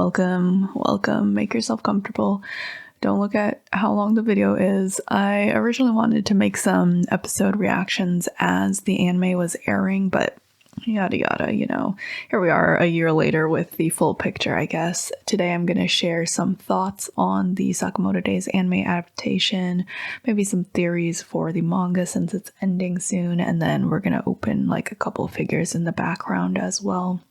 welcome. Make yourself comfortable. Don't look at how long the video is. I originally wanted to make some episode reactions as the anime was airing, but yada yada, here we are a year later with the full picture, I guess. Today I'm going to share some thoughts on the Sakamoto Days anime adaptation, maybe some theories for the manga since it's ending soon, and then we're going to open like a couple figures in the background as well.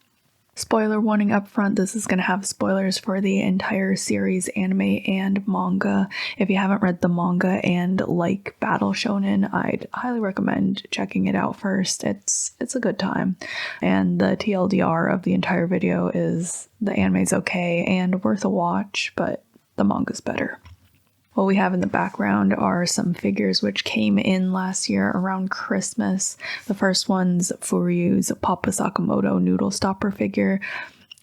Spoiler warning up front, this is going to have spoilers for the entire series, anime and manga. If you haven't read the manga and like battle shonen, I'd highly recommend checking it out first. It's a good time. And the TLDR of the entire video is the anime's okay and worth a watch, but the manga's better. What we have in the background are some figures which came in last year around Christmas. The first one's Furyu's Papa Sakamoto Noodlestopper figure.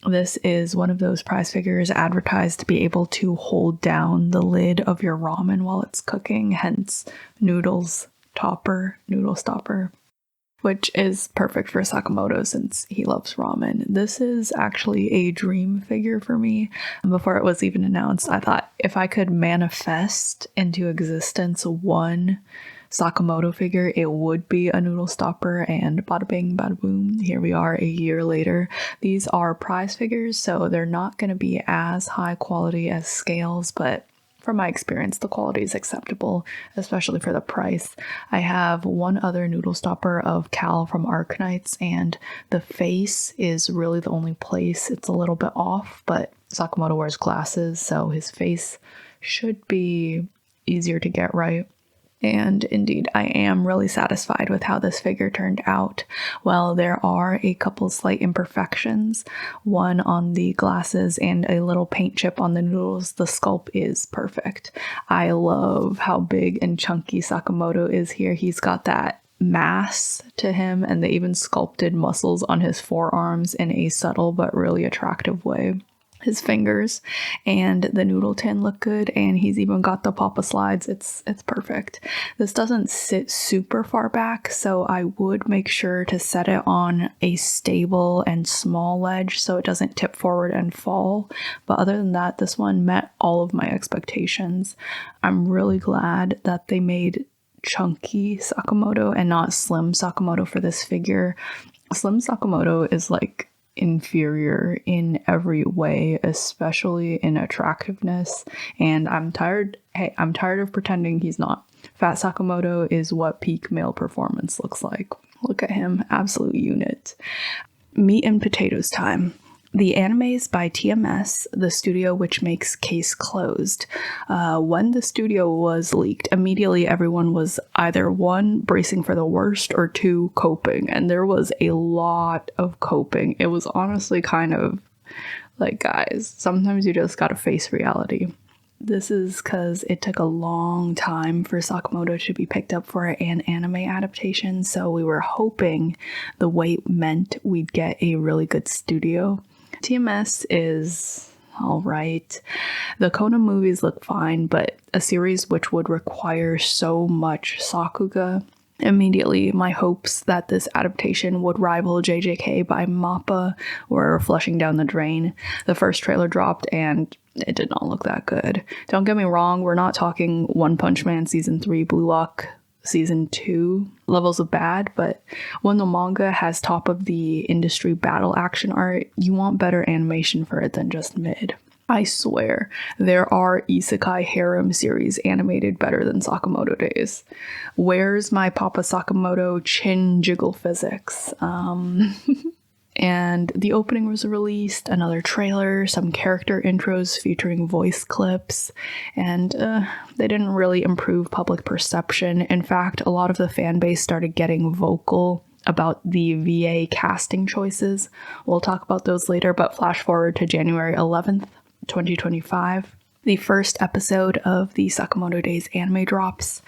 This is one of those prize figures advertised to be able to hold down the lid of your ramen while it's cooking, hence Noodlestopper, which is perfect for Sakamoto since he loves ramen. This is actually a dream figure for me. Before it was even announced, I thought if I could manifest into existence one Sakamoto figure, it would be a Noodlestopper, and bada bing, bada boom, here we are a year later. These are prize figures, so they're not going to be as high quality as scales, but from my experience, the quality is acceptable, especially for the price. I have one other Noodlestopper of Cal from Arknights, and the face is really the only place it's a little bit off, but Sakamoto wears glasses, so his face should be easier to get right. And indeed, I am really satisfied with how this figure turned out. Well, there are a couple slight imperfections, one on the glasses and a little paint chip on the noodles. The sculpt is perfect. I love how big and chunky Sakamoto is here. He's got that mass to him, and they even sculpted muscles on his forearms in a subtle but really attractive way. His fingers and the noodle tin look good, and he's even got the Papa slides. It's perfect. This doesn't sit super far back, so I would make sure to set it on a stable and small ledge so it doesn't tip forward and fall. But other than that, this one met all of my expectations. I'm really glad that they made chunky Sakamoto and not slim Sakamoto for this figure. Slim Sakamoto is like inferior in every way, especially in attractiveness, and I'm tired of pretending he's not. Fat Sakamoto is what peak male performance looks like. Look at him, absolute unit. Meat and potatoes time. The anime is by TMS, the studio which makes Case Closed. When the studio was leaked, immediately everyone was either one, bracing for the worst, or two, coping. And there was a lot of coping. It was honestly kind of like, guys, sometimes you just gotta face reality. This is because it took a long time for Sakamoto to be picked up for an anime adaptation, so we were hoping the wait meant we'd get a really good studio. TMS is alright. The Kona movies look fine, but a series which would require so much Sakuga. Immediately, my hopes that this adaptation would rival JJK by MAPPA were flushing down the drain. The first trailer dropped and it did not look that good. Don't get me wrong, we're not talking One Punch Man Season 3, Blue Lock Season 2 levels of bad, but when the manga has top of the industry battle action art, you want better animation for it than just mid. I swear, there are isekai harem series animated better than Sakamoto Days. Where's my Papa Sakamoto chin jiggle physics? And the opening was released, another trailer, some character intros featuring voice clips, and they didn't really improve public perception. In fact, a lot of the fan base started getting vocal about the VA casting choices. We'll talk about those later, but flash forward to January 11th, 2025. The first episode of the Sakamoto Days anime drops,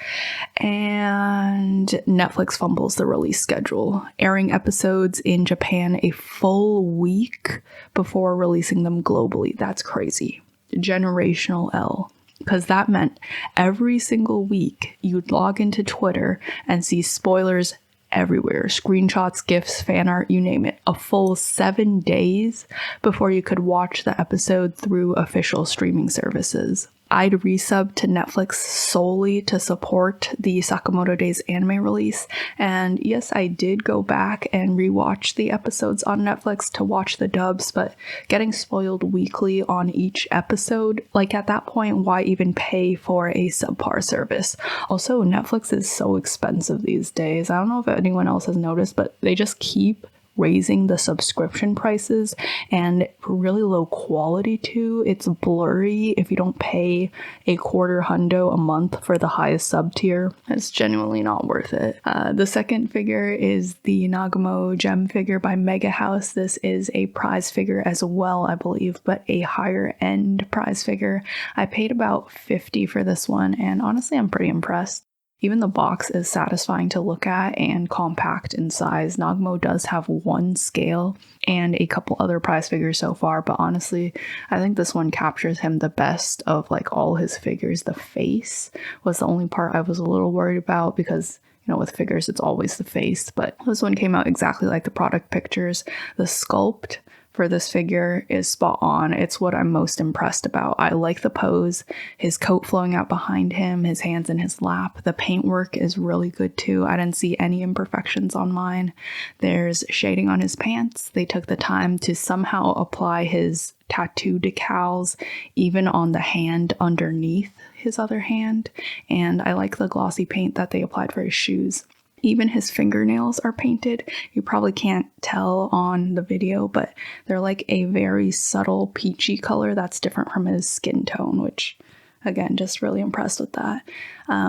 and Netflix fumbles the release schedule, airing episodes in Japan a full week before releasing them globally. That's crazy. Generational L. Because that meant every single week you'd log into Twitter and see spoilers everywhere. Screenshots, GIFs, fan art, you name it. A full 7 days before you could watch the episode through official streaming services. I'd resub to Netflix solely to support the Sakamoto Days anime release, and yes, I did go back and rewatch the episodes on Netflix to watch the dubs, but getting spoiled weekly on each episode, like at that point, why even pay for a subpar service? Also, Netflix is so expensive these days. I don't know if anyone else has noticed, but they just keep raising the subscription prices, and really low quality too. It's blurry if you don't pay a quarter hundo a month for the highest sub tier. It's genuinely not worth it. The second figure is the Nagumo G.E.M figure by Mega House. This is a prize figure as well, I believe, but a higher end prize figure. I paid about $50 for this one, and honestly, I'm pretty impressed. Even the box is satisfying to look at and compact in size. Nagumo does have one scale and a couple other prize figures so far, but honestly, I think this one captures him the best of like all his figures. The face was the only part I was a little worried about because, you know, with figures, it's always the face, but this one came out exactly like the product pictures. The sculpt for this figure is spot on. It's what I'm most impressed about. I like the pose, his coat flowing out behind him, his hands in his lap. The paintwork is really good too. I didn't see any imperfections on mine. There's shading on his pants. They took the time to somehow apply his tattoo decals even on the hand underneath his other hand. And I like the glossy paint that they applied for his shoes. Even his fingernails are painted. You probably can't tell on the video, but they're like a very subtle peachy color that's different from his skin tone, which, again, just really impressed with that.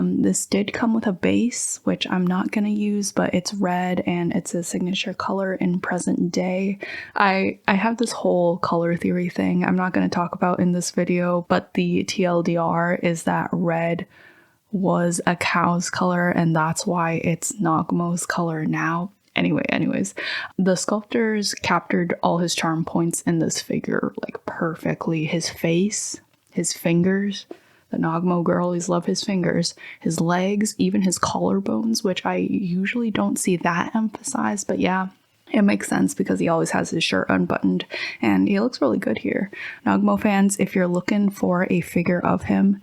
This did come with a base, which I'm not going to use, but it's red and it's a signature color in present day. I have this whole color theory thing I'm not going to talk about in this video, but the TLDR is that red was a cow's color, and that's why it's Nagumo's color now. Anyways, the sculptors captured all his charm points in this figure like perfectly. His face, his fingers, the Nagumo girlies love his fingers, his legs, even his collarbones, which I usually don't see that emphasized, but yeah, it makes sense because he always has his shirt unbuttoned and he looks really good here. Nagumo fans, if you're looking for a figure of him,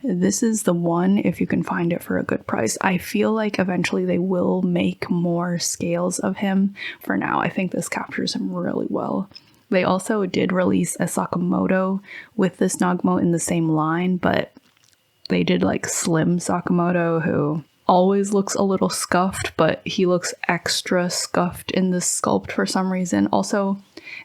this is the one if you can find it for a good price. I feel like eventually they will make more scales of him. For now, I think this captures him really well. They also did release a Sakamoto with this Nagumo in the same line, but they did like Slim Sakamoto, who always looks a little scuffed, but he looks extra scuffed in this sculpt for some reason. Also,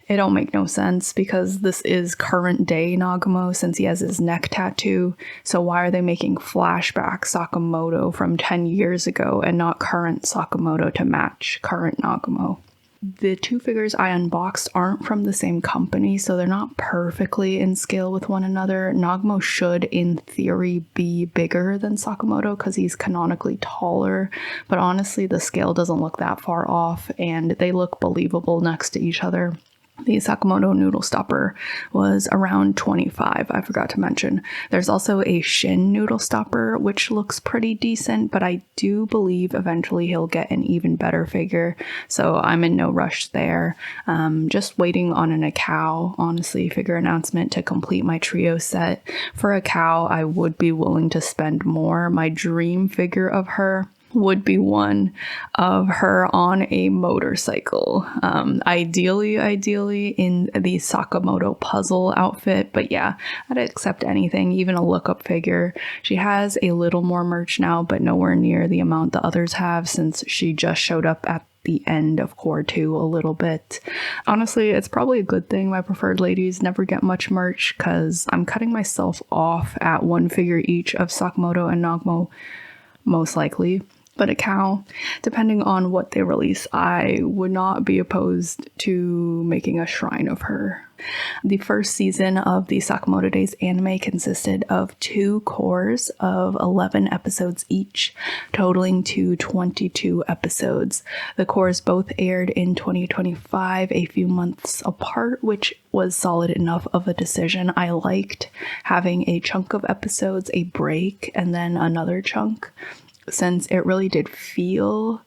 it don't make no sense because this is current day Nagumo since he has his neck tattoo. So why are they making flashback Sakamoto from 10 years ago and not current Sakamoto to match current Nagumo? The two figures I unboxed aren't from the same company, so they're not perfectly in scale with one another. Nagumo should, in theory, be bigger than Sakamoto because he's canonically taller, but honestly, the scale doesn't look that far off, and they look believable next to each other. The Sakamoto Noodlestopper was around $25, I forgot to mention. There's also a Shin Noodlestopper, which looks pretty decent, but I do believe eventually he'll get an even better figure, so I'm in no rush there. Just waiting on an Akao, honestly, figure announcement to complete my trio set. For Akao, I would be willing to spend more. My dream figure of her would be one of her on a motorcycle. Ideally in the Sakamoto puzzle outfit, but yeah, I'd accept anything, even a lookup figure. She has a little more merch now, but nowhere near the amount the others have since she just showed up at the end of Cour 2 a little bit. Honestly, it's probably a good thing my preferred ladies never get much merch because I'm cutting myself off at one figure each of Sakamoto and Nagumo, most likely. But Akao, depending on what they release, I would not be opposed to making a shrine of her. The first season of the Sakamoto Days anime consisted of 2 cours of 11 episodes each, totaling to 22 episodes. The cours both aired in 2025, a few months apart, which was solid enough of a decision. I liked having a chunk of episodes, a break, and then another chunk, since it really did feel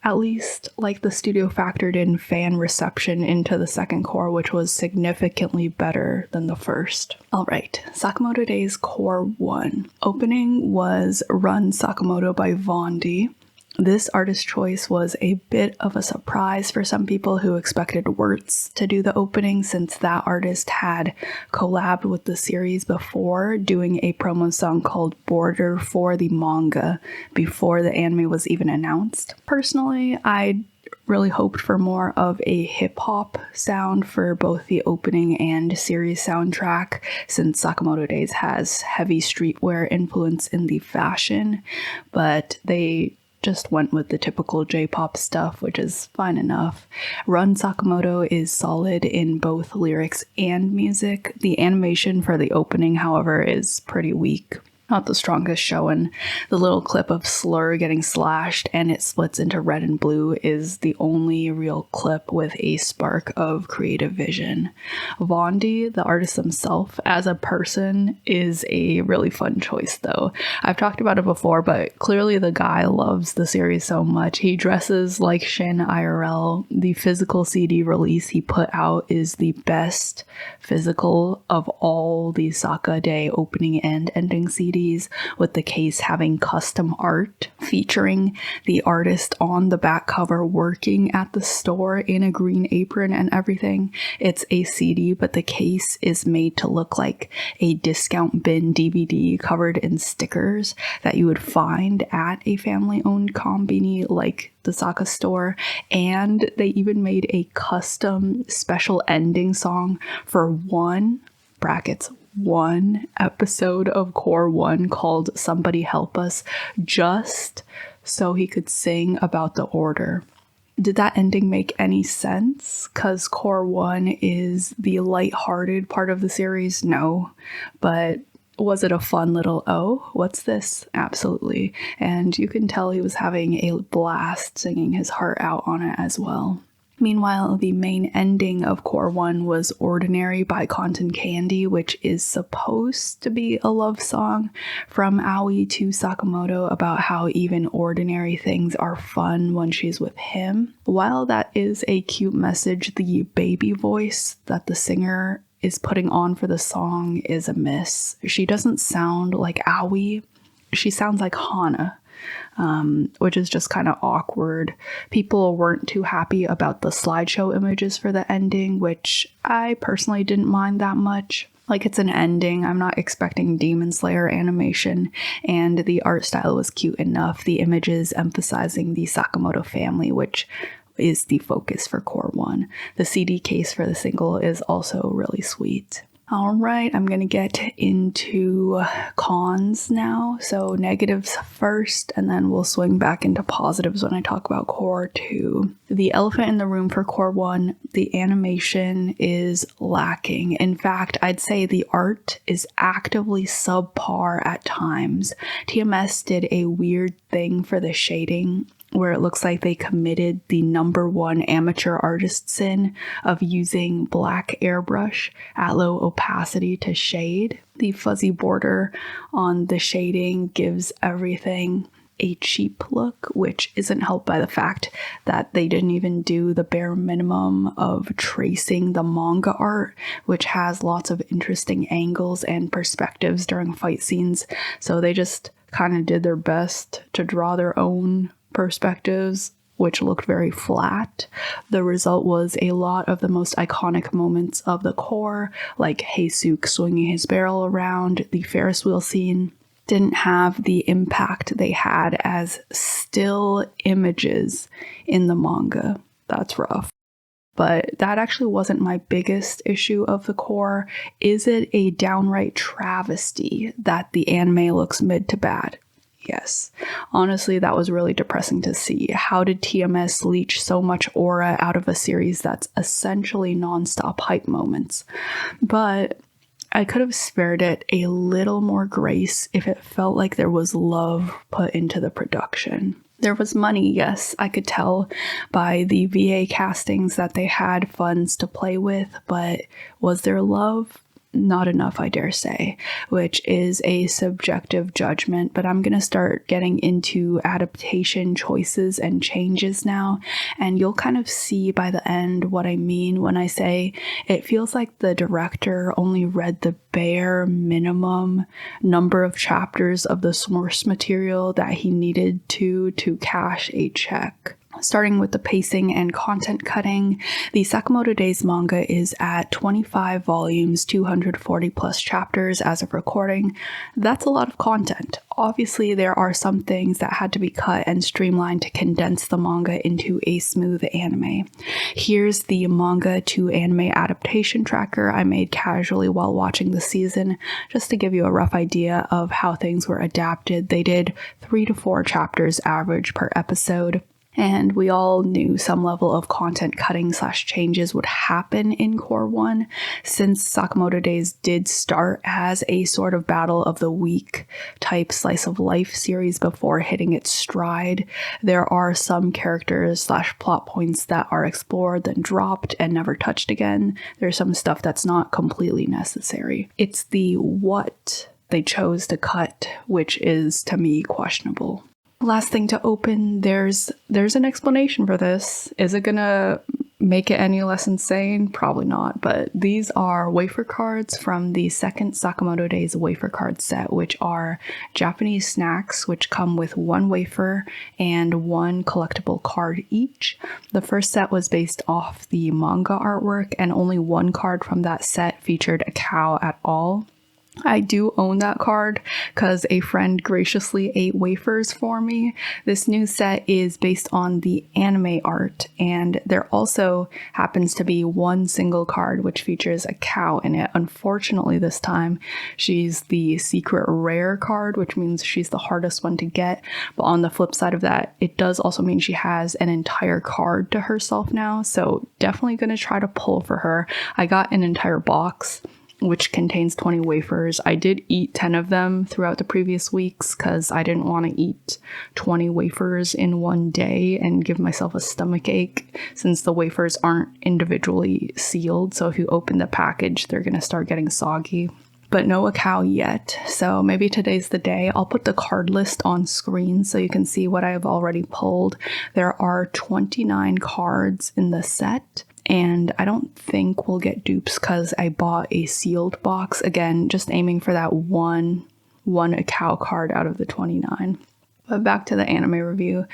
At least, like, the studio factored in fan reception into the second core, which was significantly better than the first. Alright, Sakamoto Days Core 1. Opening was Run Sakamoto by Vondi. This artist choice was a bit of a surprise for some people who expected Wirtz to do the opening, since that artist had collabed with the series before, doing a promo song called Border for the manga before the anime was even announced. Personally, I really hoped for more of a hip-hop sound for both the opening and series soundtrack, since Sakamoto Days has heavy streetwear influence in the fashion, but they just went with the typical J-pop stuff, which is fine enough. Run Sakamoto is solid in both lyrics and music. The animation for the opening, however, is pretty weak. Not the strongest showing. The little clip of Slur getting slashed and it splits into red and blue is the only real clip with a spark of creative vision. Vondi, the artist himself, as a person, is a really fun choice though. I've talked about it before, but clearly the guy loves the series so much. He dresses like Shin IRL. The physical CD release he put out is the best physical of all the Saka Day opening and ending CDs, with the case having custom art featuring the artist on the back cover working at the store in a green apron and everything. It's a CD, but the case is made to look like a discount bin DVD covered in stickers that you would find at a family-owned combini like the Saka store, and they even made a custom special ending song for one episode of Core 1 called Somebody Help Us, just so he could sing about the order. Did that ending make any sense? Because Core 1 is the lighthearted part of the series? No. But was it a fun little, oh, what's this? Absolutely. And you can tell he was having a blast singing his heart out on it as well. Meanwhile, the main ending of Core 1 was Ordinary by Cont and Candy, which is supposed to be a love song from Aoi to Sakamoto about how even ordinary things are fun when she's with him. While that is a cute message, the baby voice that the singer is putting on for the song is a miss. She doesn't sound like Aoi, she sounds like Hana. Which is just kind of awkward. People weren't too happy about the slideshow images for the ending, which I personally didn't mind that much. Like, it's an ending, I'm not expecting Demon Slayer animation, and the art style was cute enough. The images emphasizing the Sakamoto family, which is the focus for Core 1. The CD case for the single is also really sweet. All right, I'm going to get into cons now. So negatives first, and then we'll swing back into positives when I talk about Core 2. The elephant in the room for Core 1, the animation is lacking. In fact, I'd say the art is actively subpar at times. TMS did a weird thing for the shading, where it looks like they committed the #1 amateur artist sin of using black airbrush at low opacity to shade. The fuzzy border on the shading gives everything a cheap look, which isn't helped by the fact that they didn't even do the bare minimum of tracing the manga art, which has lots of interesting angles and perspectives during fight scenes. So they just kind of did their best to draw their own perspectives, which looked very flat. The result was a lot of the most iconic moments of the core, like Heisuke swinging his barrel around. The Ferris wheel scene didn't have the impact they had as still images in the manga. That's rough. But that actually wasn't my biggest issue of the core. Is it a downright travesty that the anime looks mid to bad? Yes. Honestly, that was really depressing to see. How did TMS leech so much aura out of a series that's essentially nonstop hype moments? But I could have spared it a little more grace if it felt like there was love put into the production. There was money, yes, I could tell by the VA castings that they had funds to play with, but was there love? not enough, I dare say, which is a subjective judgment, but I'm going to start getting into adaptation choices and changes now, and you'll kind of see by the end what I mean when I say it feels like the director only read the bare minimum number of chapters of the source material that he needed to cash a check. Starting with the pacing and content cutting, the Sakamoto Days manga is at 25 volumes, 240 plus chapters as of recording. That's a lot of content. Obviously, there are some things that had to be cut and streamlined to condense the manga into a smooth anime. Here's the manga to anime adaptation tracker I made casually while watching the season, just to give you a rough idea of how things were adapted. They did 3 to 4 chapters average per episode. And we all knew some level of content cutting / changes would happen in Cour 1, since Sakamoto Days did start as a sort of battle of the week type slice of life series before hitting its stride. There are some characters / plot points that are explored, then dropped and never touched again. There's some stuff that's not completely necessary. It's the what they chose to cut, which is, to me, questionable. Last thing to open, there's an explanation for this. Is it gonna make it any less insane? Probably not, but these are wafer cards from the second Sakamoto Days wafer card set, which are Japanese snacks, which come with 1 wafer and 1 collectible card each. The first set was based off the manga artwork, and only 1 card from that set featured a cow at all. I do own that card because a friend graciously ate wafers for me. This new set is based on the anime art, and there also happens to be 1 single card which features a cow in it. Unfortunately, this time she's the secret rare card, which means she's the hardest one to get. But on the flip side of that, it does also mean she has an entire card to herself now, so definitely going to try to pull for her. I got an entire box which contains 20 wafers. I did eat 10 of them throughout the previous weeks because I didn't want to eat 20 wafers in one day and give myself a stomach ache, since the wafers aren't individually sealed. So if you open the package, they're going to start getting soggy. But no cow yet, so maybe today's the day. I'll put the card list on screen so you can see what I have already pulled. There are 29 cards in the set, and I don't think we'll get dupes because I bought a sealed box. Again, just aiming for that one cow card out of the 29. But back to the anime review.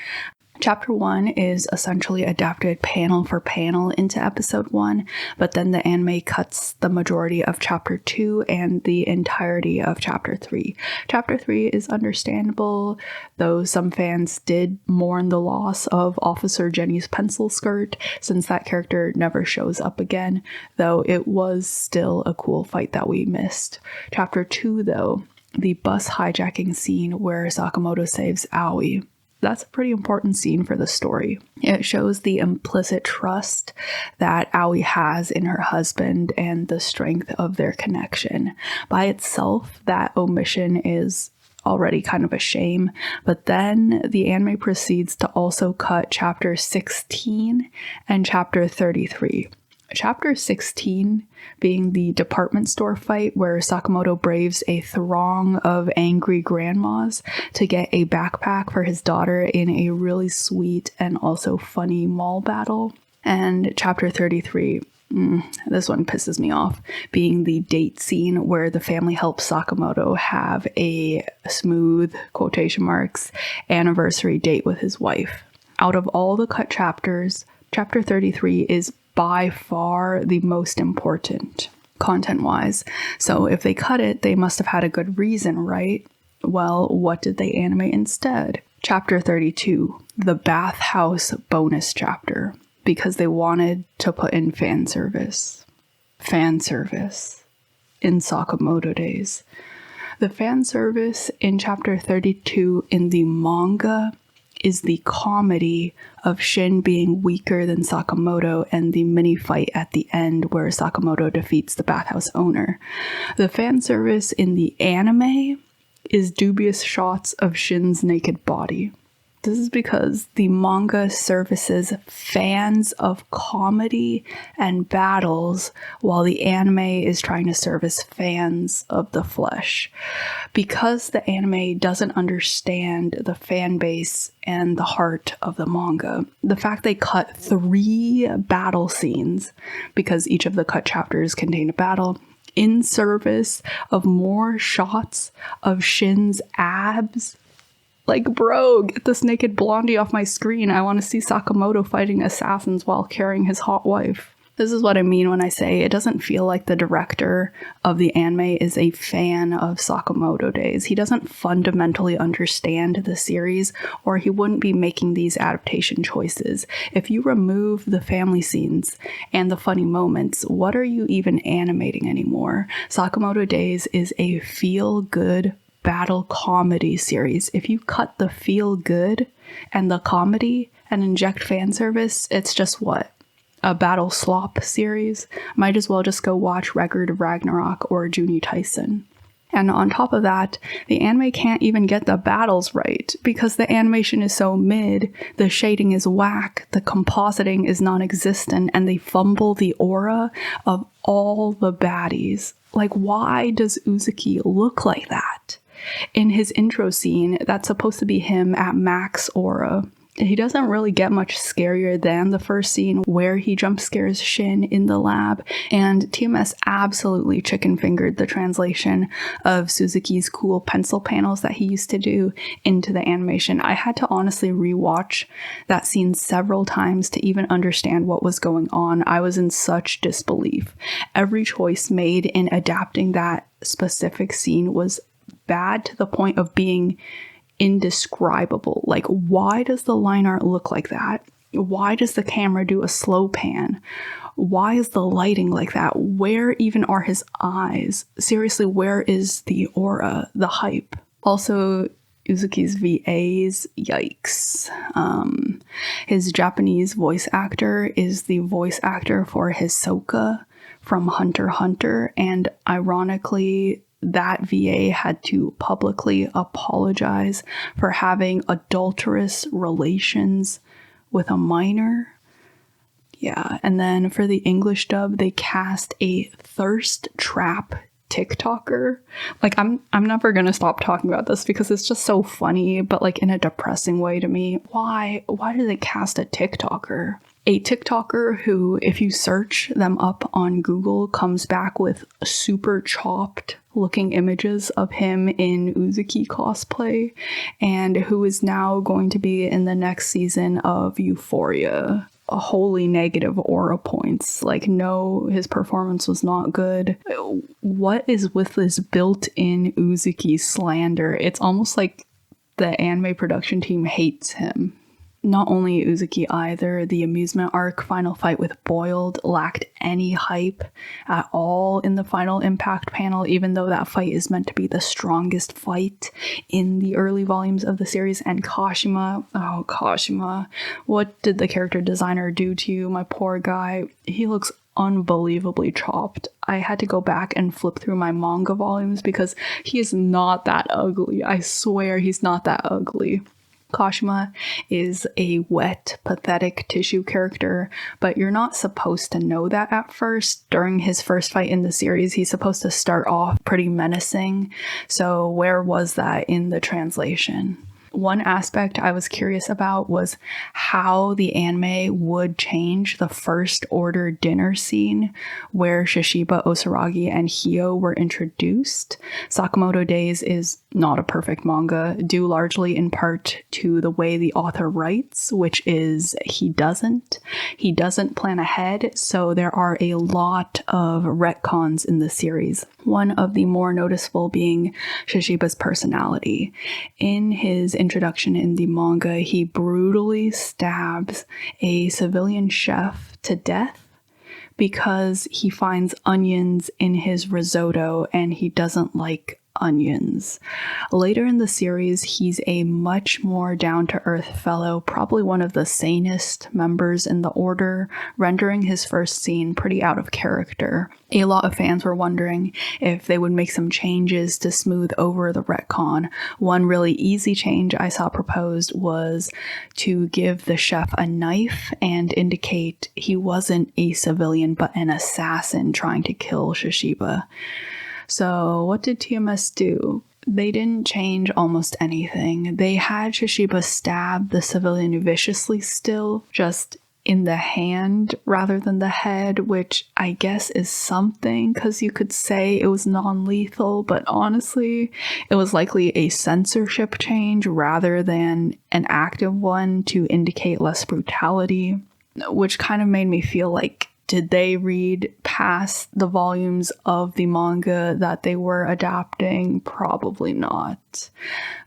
Chapter 1 is essentially adapted panel for panel into episode 1, but then the anime cuts the majority of chapter 2 and the entirety of chapter 3. Chapter 3 is understandable, though some fans did mourn the loss of Officer Jenny's pencil skirt, since that character never shows up again, though it was still a cool fight that we missed. Chapter 2, though, the bus hijacking scene where Sakamoto saves Aoi. That's a pretty important scene for the story. It shows the implicit trust that Aoi has in her husband and the strength of their connection. By itself, that omission is already kind of a shame, but then the anime proceeds to also cut chapter 16 and chapter 33. Chapter 16 being the department store fight where Sakamoto braves a throng of angry grandmas to get a backpack for his daughter in a really sweet and also funny mall battle. And chapter 33, this one pisses me off, being the date scene where the family helps Sakamoto have a smooth, quotation marks, anniversary date with his wife. Out of all the cut chapters, chapter 33 is by far the most important, content-wise. So if they cut it, they must have had a good reason, right? Well, what did they animate instead? Chapter 32, the bathhouse bonus chapter, because they wanted to put in fan service. Fan service in Sakamoto Days. The fan service in chapter 32 in the manga is the comedy of Shin being weaker than Sakamoto and the mini fight at the end where Sakamoto defeats the bathhouse owner. The fan service in the anime is dubious shots of Shin's naked body. This is because the manga services fans of comedy and battles, while the anime is trying to service fans of the flesh. Because the anime doesn't understand the fan base and the heart of the manga, the fact they cut 3 battle scenes, because each of the cut chapters contain a battle, in service of more shots of Shin's abs. Like, bro, get this naked blondie off my screen. I want to see Sakamoto fighting assassins while carrying his hot wife. This is what I mean when I say it doesn't feel like the director of the anime is a fan of Sakamoto Days. He doesn't fundamentally understand the series, or he wouldn't be making these adaptation choices. If you remove the family scenes and the funny moments, what are you even animating anymore? Sakamoto Days is a feel-good battle comedy series. If you cut the feel good and the comedy and inject fan service, it's just what? A battle slop series? Might as well just go watch Record of Ragnarok or Juni Tyson. And on top of that, the anime can't even get the battles right because the animation is so mid, the shading is whack, the compositing is non-existent, and they fumble the aura of all the baddies. Like, why does Uzuki look like that? In his intro scene, that's supposed to be him at max aura. He doesn't really get much scarier than the first scene where he jump scares Shin in the lab, and TMS absolutely chicken-fingered the translation of Suzuki's cool pencil panels that he used to do into the animation. I had to honestly rewatch that scene several times to even understand what was going on. I was in such disbelief. Every choice made in adapting that specific scene was bad to the point of being indescribable. Like, why does the line art look like that? Why does the camera do a slow pan? Why is the lighting like that? Where even are his eyes? Seriously, where is the aura, the hype? Also, Uzuki's VAs, yikes. His Japanese voice actor is the voice actor for Hisoka from Hunter x Hunter, and ironically, that VA had to publicly apologize for having adulterous relations with a minor. Yeah, and then for the English dub, they cast a thirst trap TikToker. Like, I'm never gonna stop talking about this because it's just so funny, but like in a depressing way to me. Why did they cast a TikToker? A TikToker who, if you search them up on Google, comes back with super chopped looking images of him in Uzuki cosplay, and who is now going to be in the next season of Euphoria. A wholly negative aura points. Like, no, his performance was not good. What is with this built-in Uzuki slander? It's almost like the anime production team hates him. Not only Uzuki either, the amusement arc Final Fight with Boiled lacked any hype at all in the final impact panel, even though that fight is meant to be the strongest fight in the early volumes of the series. And Kashima, oh Kashima, what did the character designer do to you, my poor guy? He looks unbelievably chopped. I had to go back and flip through my manga volumes because he is not that ugly. I swear he's not that ugly. Kashima is a wet, pathetic tissue character, but you're not supposed to know that at first. During his first fight in the series, he's supposed to start off pretty menacing. So where was that in the translation? One aspect I was curious about was how the anime would change the first order dinner scene where Shishiba, Osaragi, and Hyo were introduced. Sakamoto Days is not a perfect manga, due largely in part to the way the author writes, which is he doesn't plan ahead, so there are a lot of retcons in the series. One of the more noticeable being Shishiba's personality. In his introduction in the manga, he brutally stabs a civilian chef to death because he finds onions in his risotto and he doesn't like onions. Later in the series, he's a much more down-to-earth fellow, probably one of the sanest members in the order, rendering his first scene pretty out of character. A lot of fans were wondering if they would make some changes to smooth over the retcon. One really easy change I saw proposed was to give the chef a knife and indicate he wasn't a civilian but an assassin trying to kill Shishiba. So what did TMS do? They didn't change almost anything. They had Shishiba stab the civilian viciously still, just in the hand rather than the head, which I guess is something, because you could say it was non-lethal, but honestly, it was likely a censorship change rather than an active one to indicate less brutality, which kind of made me feel like, did they read past the volumes of the manga that they were adapting? Probably not.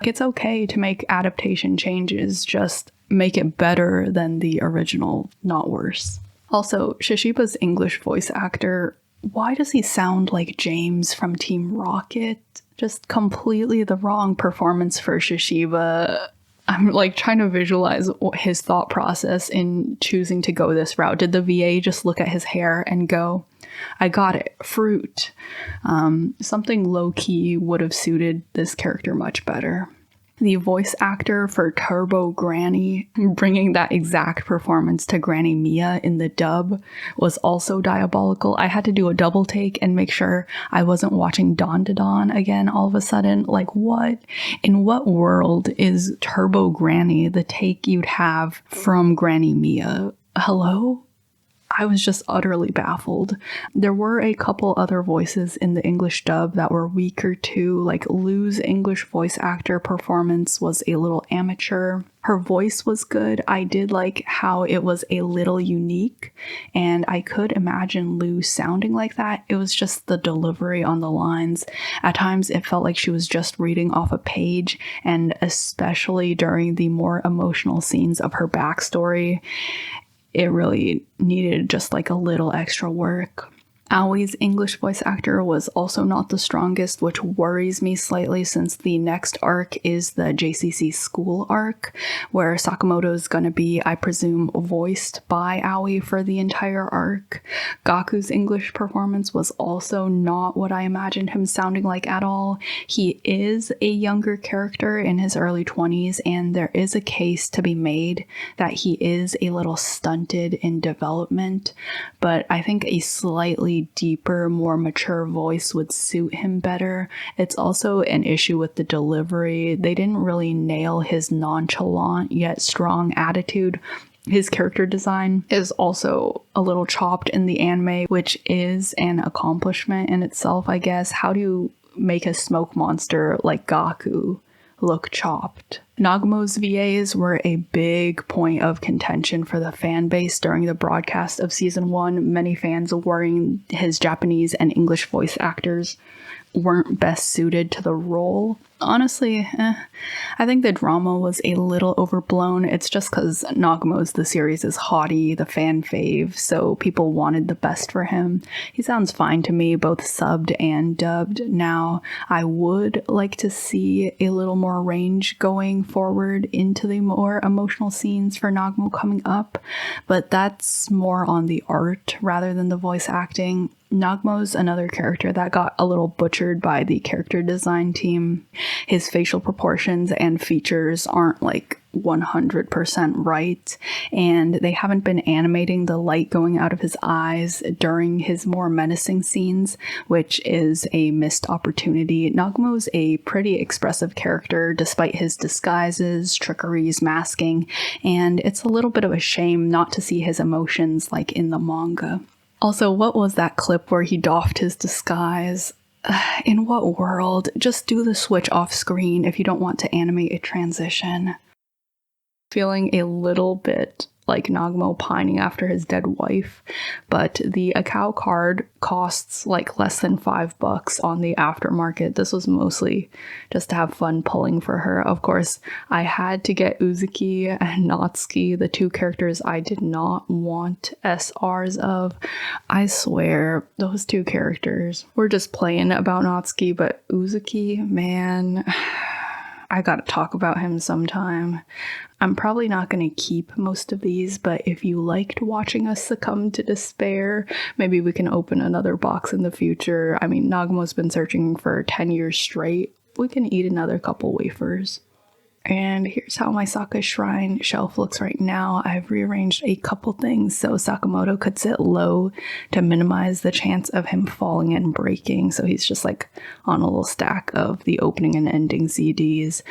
It's okay to make adaptation changes, just make it better than the original, not worse. Also, Shishiba's English voice actor, why does he sound like James from Team Rocket? Just completely the wrong performance for Shishiba. I'm like trying to visualize his thought process in choosing to go this route. Did the VA just look at his hair and go, I got it, fruit? Something low-key would have suited this character much better. The voice actor for Turbo Granny, bringing that exact performance to Granny Mia in the dub, was also diabolical. I had to do a double take and make sure I wasn't watching Dawn to Dawn again all of a sudden. Like, what? In what world is Turbo Granny the take you'd have from Granny Mia? Hello? I was just utterly baffled. There were a couple other voices in the English dub that were weaker too, like Lou's English voice actor performance was a little amateur. Her voice was good. I did like how it was a little unique, and I could imagine Lou sounding like that. It was just the delivery on the lines. At times it felt like she was just reading off a page, and especially during the more emotional scenes of her backstory, it really needed just like a little extra work. Awie's English voice actor was also not the strongest, which worries me slightly since the next arc is the JCC school arc, where Sakamoto is going to be, I presume, voiced by Aoi for the entire arc. Gaku's English performance was also not what I imagined him sounding like at all. He is a younger character in his early 20s, and there is a case to be made that he is a little stunted in development, but I think a slightly deeper, more mature voice would suit him better. It's also an issue with the delivery. They didn't really nail his nonchalant yet strong attitude. His character design is also a little chopped in the anime, which is an accomplishment in itself, I guess. How do you make a smoke monster like Gaku look chopped? Nagumo's VAs were a big point of contention for the fan base during the broadcast of season 1. Many fans worrying his Japanese and English voice actors weren't best suited to the role. Honestly, I think the drama was a little overblown. It's just because Nagumo's the series is haughty, the fan fave, so people wanted the best for him. He sounds fine to me, both subbed and dubbed. Now, I would like to see a little more range going forward into the more emotional scenes for Nagumo coming up, but that's more on the art rather than the voice acting. Nagumo's another character that got a little butchered by the character design team. His facial proportions and features aren't like 100% right, and they haven't been animating the light going out of his eyes during his more menacing scenes, which is a missed opportunity. Nagumo's a pretty expressive character despite his disguises, trickeries, masking, and it's a little bit of a shame not to see his emotions like in the manga. Also, what was that clip where he doffed his disguise? In what world? Just do the switch off screen if you don't want to animate a transition. Feeling a little bit like Nagumo pining after his dead wife, but the Akao card costs like less than $5 on the aftermarket. This was mostly just to have fun pulling for her. Of course, I had to get Uzuki and Natsuki, the two characters I did not want SRs of. I swear, those two characters were just playing about Natsuki, but Uzuki, man, I gotta talk about him sometime. I'm probably not going to keep most of these, but if you liked watching us succumb to despair, maybe we can open another box in the future. I mean, Nagumo's been searching for 10 years straight. We can eat another couple wafers. And here's how my Saka Shrine shelf looks right now. I've rearranged a couple things so Sakamoto could sit low to minimize the chance of him falling and breaking. So he's just like on a little stack of the opening and ending CDs.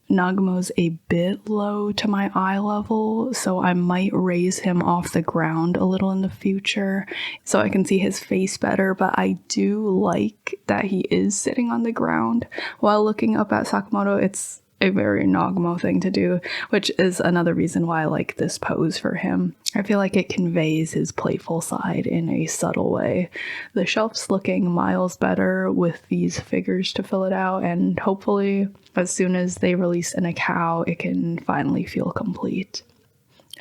Nagumo's a bit low to my eye level, so I might raise him off the ground a little in the future so I can see his face better, but I do like that he is sitting on the ground while looking up at Sakamoto. It's a very Nagumo thing to do, which is another reason why I like this pose for him. I feel like it conveys his playful side in a subtle way. The shelf's looking miles better with these figures to fill it out, and hopefully as soon as they release an Akao, it can finally feel complete.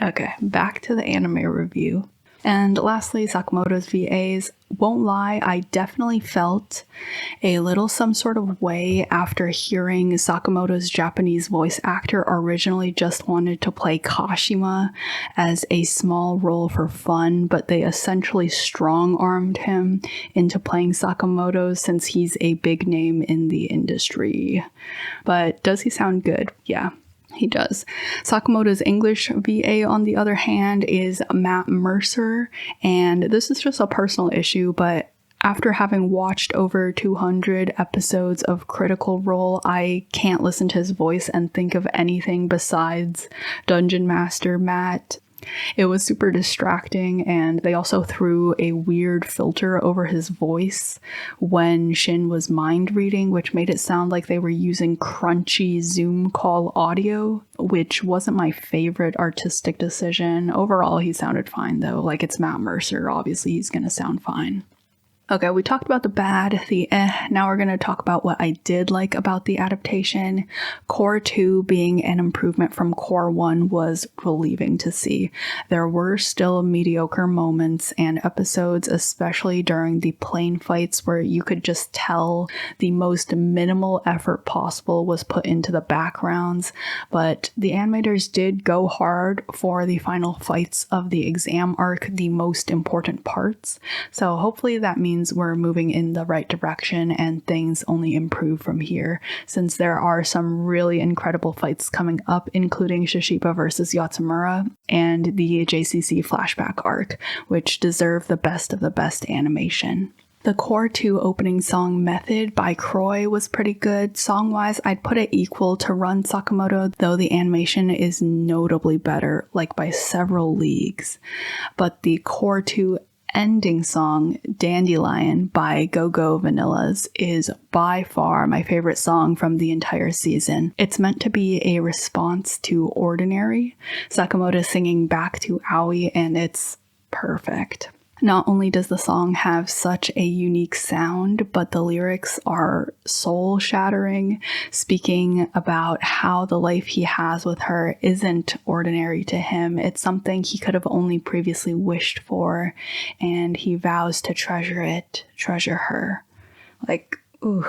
Okay, back to the anime review. And lastly, Sakamoto's VAs. Won't lie, I definitely felt a little some sort of way after hearing Sakamoto's Japanese voice actor originally just wanted to play Kashima as a small role for fun, but they essentially strong-armed him into playing Sakamoto since he's a big name in the industry. But does he sound good? Yeah. He does. Sakamoto's English VA, on the other hand, is Matt Mercer, and this is just a personal issue, but after having watched over 200 episodes of Critical Role, I can't listen to his voice and think of anything besides Dungeon Master Matt. It was super distracting, and they also threw a weird filter over his voice when Shin was mind reading, which made it sound like they were using crunchy Zoom call audio, which wasn't my favorite artistic decision. Overall, he sounded fine though. Like, it's Matt Mercer, obviously he's gonna sound fine. Okay, we talked about the bad, the now we're going to talk about what I did like about the adaptation. Cour 2 being an improvement from Cour 1 was relieving to see. There were still mediocre moments and episodes, especially during the plane fights, where you could just tell the most minimal effort possible was put into the backgrounds, but the animators did go hard for the final fights of the exam arc, the most important parts. So hopefully that means we're moving in the right direction and things only improve from here, since there are some really incredible fights coming up, including Shishiba versus Yatsumura and the JCC flashback arc, which deserve the best of the best animation. The Cour 2 opening song Method by Croy was pretty good. Song-wise, I'd put it equal to Run Sakamoto, though the animation is notably better, like by several leagues. But the Cour 2 ending song, Dandelion by Go-Go Vanillas, is by far my favorite song from the entire season. It's meant to be a response to Ordinary, Sakamoto singing back to Aoi, and it's perfect. Not only does the song have such a unique sound, but the lyrics are soul-shattering, speaking about how the life he has with her isn't ordinary to him. It's something he could have only previously wished for, and he vows to treasure it, treasure her. Like, ooh,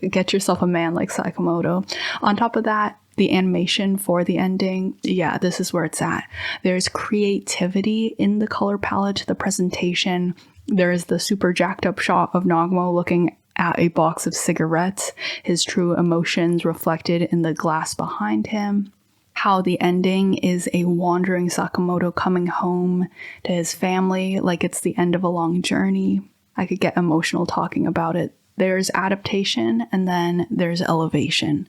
get yourself a man like Sakamoto. On top of that, the animation for the ending, yeah, this is where it's at. There's creativity in the color palette to the presentation. There is the super jacked up shot of Nagumo looking at a box of cigarettes, his true emotions reflected in the glass behind him. How the ending is a wandering Sakamoto coming home to his family like it's the end of a long journey. I could get emotional talking about it. There's adaptation, and then there's elevation.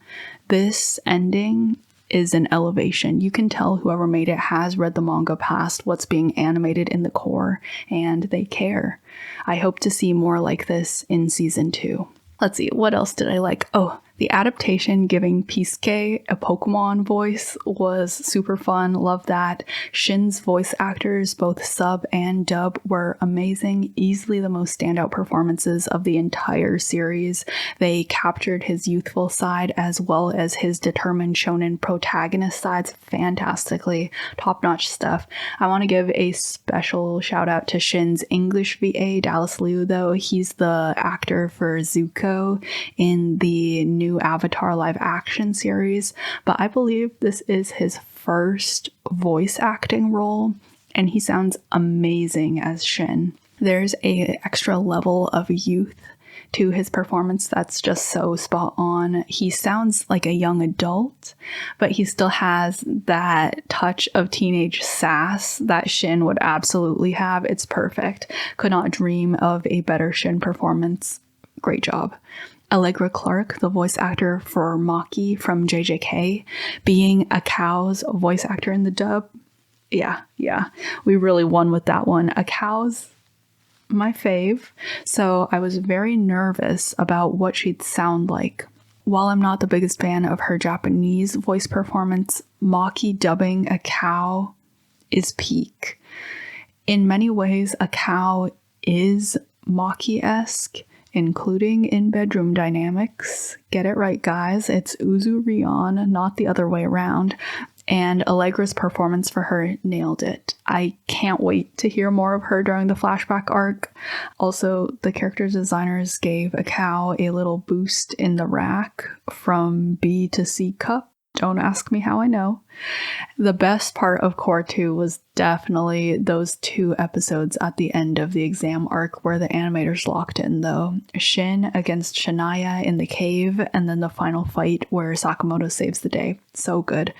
This ending is an elevation. You can tell whoever made it has read the manga past what's being animated in the core, and they care. I hope to see more like this in season 2. Let's see, what else did I like? Oh, The adaptation giving Pisuke a Pokemon voice was super fun. Love that. Shin's voice actors, both sub and dub, were amazing. Easily the most standout performances of the entire series. They captured his youthful side as well as his determined shonen protagonist sides fantastically. Top-notch stuff. I want to give a special shout out to Shin's English VA, Dallas Liu, though. He's the actor for Zuko in the new Avatar live action series, but I believe this is his first voice acting role, and he sounds amazing as Shin. There's a extra level of youth to his performance that's just so spot on. He sounds like a young adult, but he still has that touch of teenage sass that Shin would absolutely have. It's perfect. Could not dream of a better Shin performance. Great job. Allegra Clark, the voice actor for Maki from JJK, being a cow's voice actor in the dub. Yeah, we really won with that one. A cow's my fave, so I was very nervous about what she'd sound like. While I'm not the biggest fan of her Japanese voice performance, Maki dubbing a cow is peak. In many ways, a cow is Maki-esque, including in bedroom dynamics. Get it right, guys. It's Uzu Rion, not the other way around. And Allegra's performance for her nailed it. I can't wait to hear more of her during the flashback arc. Also, the character designers gave a cow a little boost in the rack from B to C cup. Don't ask me how I know. The best part of Cour 2 was definitely those 2 episodes at the end of the exam arc where the animators locked in, though. Shin against Shania in the cave, and then the final fight where Sakamoto saves the day. So good.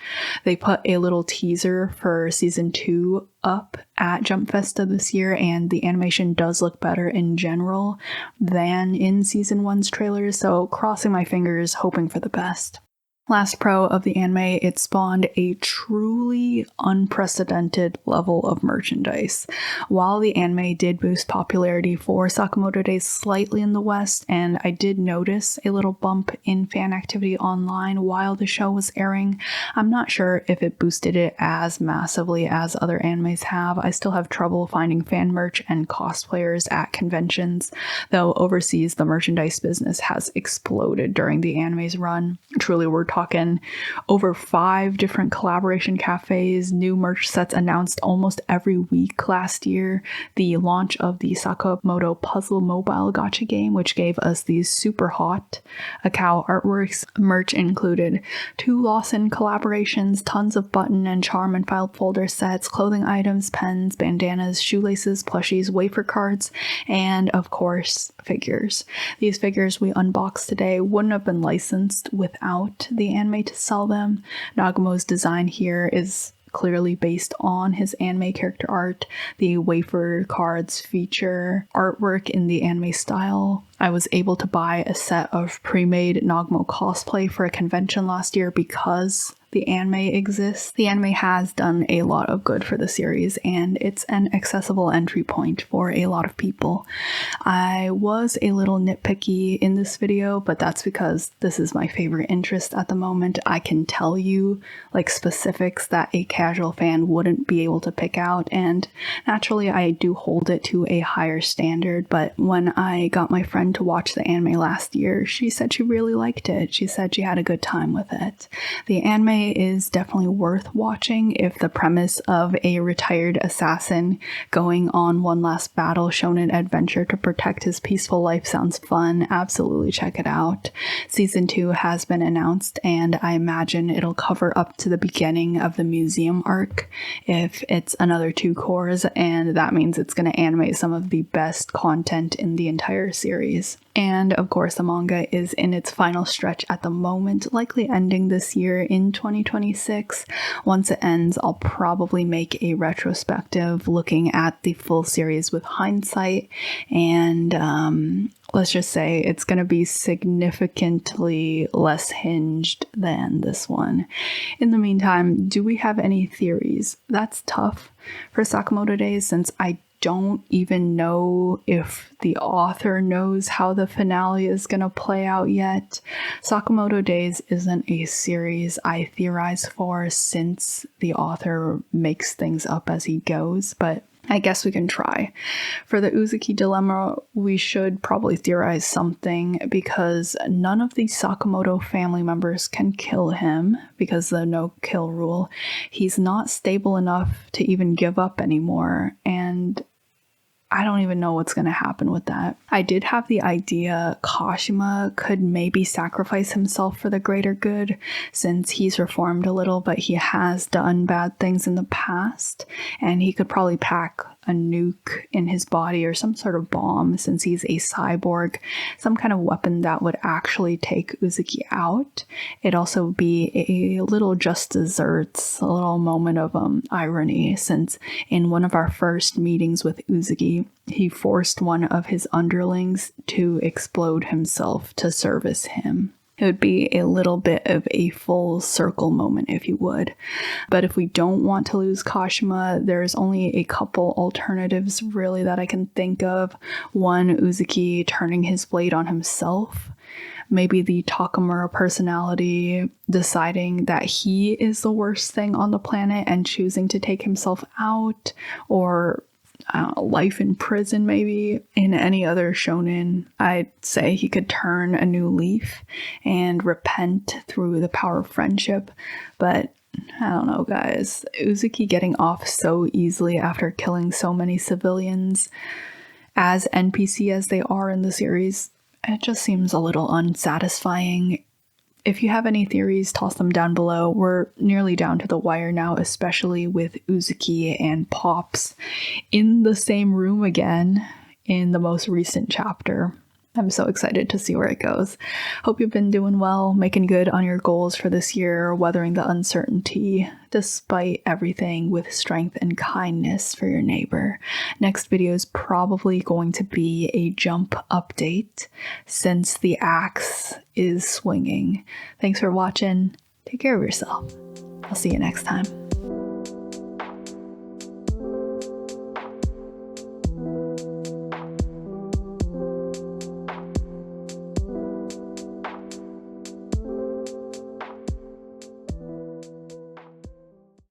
They put a little teaser for season 2 up at Jump Festa this year, and the animation does look better in general than in season 1's trailers, so crossing my fingers, hoping for the best. Last pro of the anime, it spawned a truly unprecedented level of merchandise. While the anime did boost popularity for Sakamoto Days slightly in the West, and I did notice a little bump in fan activity online while the show was airing, I'm not sure if it boosted it as massively as other animes have. I still have trouble finding fan merch and cosplayers at conventions, though overseas the merchandise business has exploded during the anime's run. Truly, we're talking over 5 different collaboration cafes, new merch sets announced almost every week last year, the launch of the Sakamoto Puzzle mobile gacha game, which gave us these super hot Akao artworks. Merch included 2 Lawson collaborations, tons of button and charm and file folder sets, clothing items, pens, bandanas, shoelaces, plushies, wafer cards, and of course, figures. These figures we unboxed today wouldn't have been licensed without the anime to sell them. Nagumo's design here is clearly based on his anime character art. The wafer cards feature artwork in the anime style. I was able to buy a set of pre-made Nagumo cosplay for a convention last year because the anime exists. The anime has done a lot of good for the series, and it's an accessible entry point for a lot of people. I was a little nitpicky in this video, but that's because this is my favorite interest at the moment. I can tell you like specifics that a casual fan wouldn't be able to pick out, and naturally I do hold it to a higher standard, but when I got my friend to watch the anime last year, she said she really liked it. She said she had a good time with it. The anime is definitely worth watching if the premise of a retired assassin going on one last battle shonen adventure to protect his peaceful life sounds fun. Absolutely check it out. Season 2 has been announced, and I imagine it'll cover up to the beginning of the museum arc if it's another 2 cores, and that means it's going to animate some of the best content in the entire series. And of course, the manga is in its final stretch at the moment, likely ending this year in 2026. Once it ends, I'll probably make a retrospective looking at the full series with hindsight, and let's just say it's going to be significantly less hinged than this one. In the meantime, do we have any theories? That's tough for Sakamoto Days since I don't even know if the author knows how the finale is going to play out yet. Sakamoto Days isn't a series I theorize for since the author makes things up as he goes, but I guess we can try. For the Uzuki dilemma, we should probably theorize something because none of the Sakamoto family members can kill him because the no-kill rule. He's not stable enough to even give up anymore, and I don't even know what's going to happen with that. I did have the idea Kashima could maybe sacrifice himself for the greater good since he's reformed a little, but he has done bad things in the past, and he could probably pack a nuke in his body or some sort of bomb since he's a cyborg, some kind of weapon that would actually take Uzuki out. It'd also be a little just desserts, a little moment of irony, since in one of our first meetings with Uzuki, he forced one of his underlings to explode himself to service him. It would be a little bit of a full circle moment, if you would. But if we don't want to lose Kashima, there's only a couple alternatives really that I can think of. One, Uzuki turning his blade on himself. Maybe the Takamura personality deciding that he is the worst thing on the planet and choosing to take himself out, or life in prison maybe. In any other shonen, I'd say he could turn a new leaf and repent through the power of friendship, but I don't know, guys. Uzuki getting off so easily after killing so many civilians, as NPC as they are in the series, it just seems a little unsatisfying. If you have any theories, toss them down below. We're nearly down to the wire now, especially with Uzuki and Pops in the same room again in the most recent chapter. I'm so excited to see where it goes. Hope you've been doing well, making good on your goals for this year, weathering the uncertainty, despite everything, with strength and kindness for your neighbor. Next video is probably going to be a jump update since the axe is swinging. Thanks for watching. Take care of yourself. I'll see you next time.